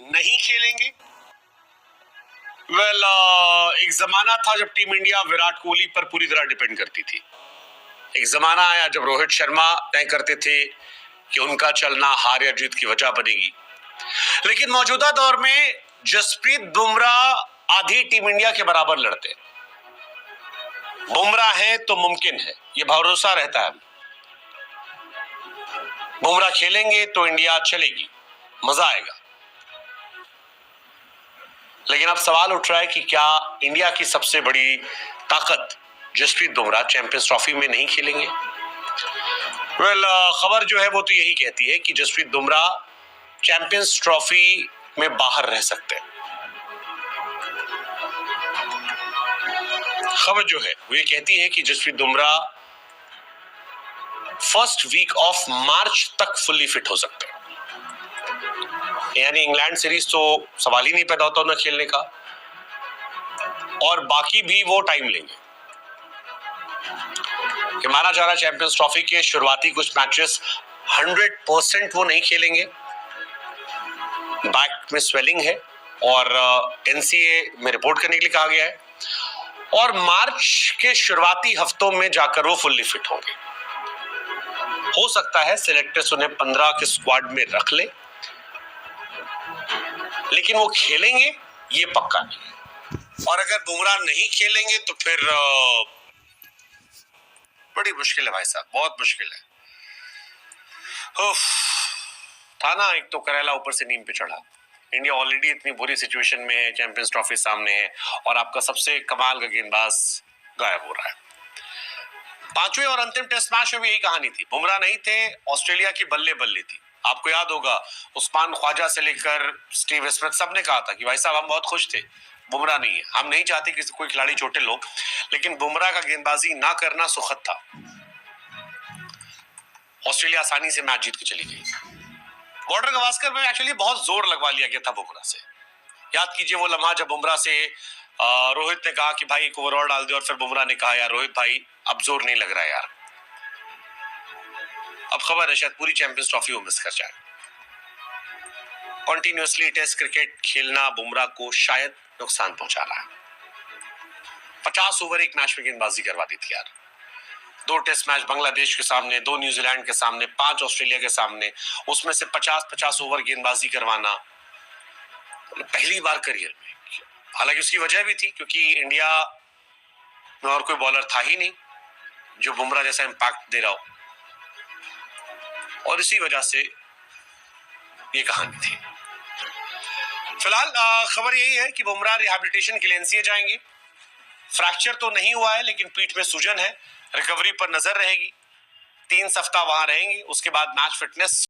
नहीं खेलेंगे। एक जमाना था जब टीम इंडिया विराट कोहली पर पूरी तरह डिपेंड करती थी। एक जमाना आया जब रोहित शर्मा तय करते थे कि उनका चलना हार या जीत की वजह बनेगी। लेकिन मौजूदा दौर में जसप्रीत बुमराह आधी टीम इंडिया के बराबर लड़ते। बुमराह है तो मुमकिन है, यह भरोसा रहता है। बुमराह खेलेंगे तो इंडिया चलेगी, मजा आएगा। लेकिन अब सवाल उठ रहा है कि क्या इंडिया की सबसे बड़ी ताकत जसप्रीत बुमराह चैंपियंस ट्रॉफी में नहीं खेलेंगे? खबर जो है वो तो यही कहती है कि जसप्रीत बुमराह चैंपियंस ट्रॉफी में बाहर रह सकते हैं। खबर जो है वो ये कहती है कि Jasprit Bumrah first week of March तक फुल्ली फिट हो सकते हैं। यानी इंग्लैंड सीरीज तो सवाल ही नहीं पैदा होता उन्हें खेलने का, और बाकी भी वो टाइम लेंगे। कि माना जा रहा है चैंपियंस ट्रॉफी के शुरुआती कुछ मैचेस 100% वो नहीं खेलेंगे। बैक में स्वेलिंग है और एनसीए में रिपोर्ट करने के लिए कहा गया है, और मार्च के शुरुआती हफ्तों में जाकर वो फुल्ली फिट होंगे। हो सकता है सिलेक्टर्स उन्हें 15 के स्क्वाड में रख ले, लेकिन वो खेलेंगे ये पक्का नहीं। और अगर बुमराह नहीं खेलेंगे तो फिर बड़ी मुश्किल है भाई साहब, बहुत मुश्किल है। था ना, एक तो करेला ऊपर से नीम पे चढ़ा। इंडिया ऑलरेडी इतनी बुरी सिचुएशन में है, चैंपियंस ट्रॉफी सामने है, और आपका सबसे कमाल का गेंदबाज गायब हो रहा है। पांचवें और अंतिम टेस्ट मैच में भी यही कहानी थी। बुमराह नहीं थे, ऑस्ट्रेलिया की बल्ले बल्ले थी। आपको याद होगा उस्मान ख्वाजा से लेकर स्टीव स्मिथ सबने कहा था कि भाई साहब हम बहुत खुश थे, बुमराह नहीं है, हम नहीं चाहते कि कोई खिलाड़ी चोटिल हो, लेकिन बुमराह का गेंदबाजी ना करना सुखद था। ऑस्ट्रेलिया आसानी से मैच जीत के चली गई। बॉर्डर गवास्कर में एक्चुअली बहुत जोर लगवा लिया गया था बुमराह से। याद कीजिए वो लम्हा जब बुमराह से रोहित ने कहा कि भाई एक ओवर और डाल दे, और फिर बुमराह ने कहा यार रोहित भाई अब जोर नहीं लग रहा है यार। अब खबर है शायद पूरी चैंपियंस ट्रॉफी वो मिस कर जाए। कंटिन्यूअसली टेस्ट क्रिकेट खेलना बुमराह को शायद नुकसान पहुंचा रहा है। 50 ओवर एक मैच में गेंदबाजी करवा दी थी यार। 2 टेस्ट मैच बांग्लादेश के सामने, 2 न्यूजीलैंड के सामने, 5 ऑस्ट्रेलिया के सामने, उसमें से 50-50 ओवर गेंदबाजी करवाना पहली बार करियर में। हालांकि उसकी वजह भी थी क्योंकि इंडिया में और कोई बॉलर था ही नहीं जो बुमराह जैसा इंपैक्ट दे रहा हो, और इसी वजह से ये कहानी थी। फिलहाल खबर यही है कि बुमराह रिहैबिलिटेशन के लिए एनसीए जाएंगे। फ्रैक्चर तो नहीं हुआ है, लेकिन पीठ में सूजन है, रिकवरी पर नजर रहेगी। 3 सप्ताह वहां रहेंगे, उसके बाद मैच फिटनेस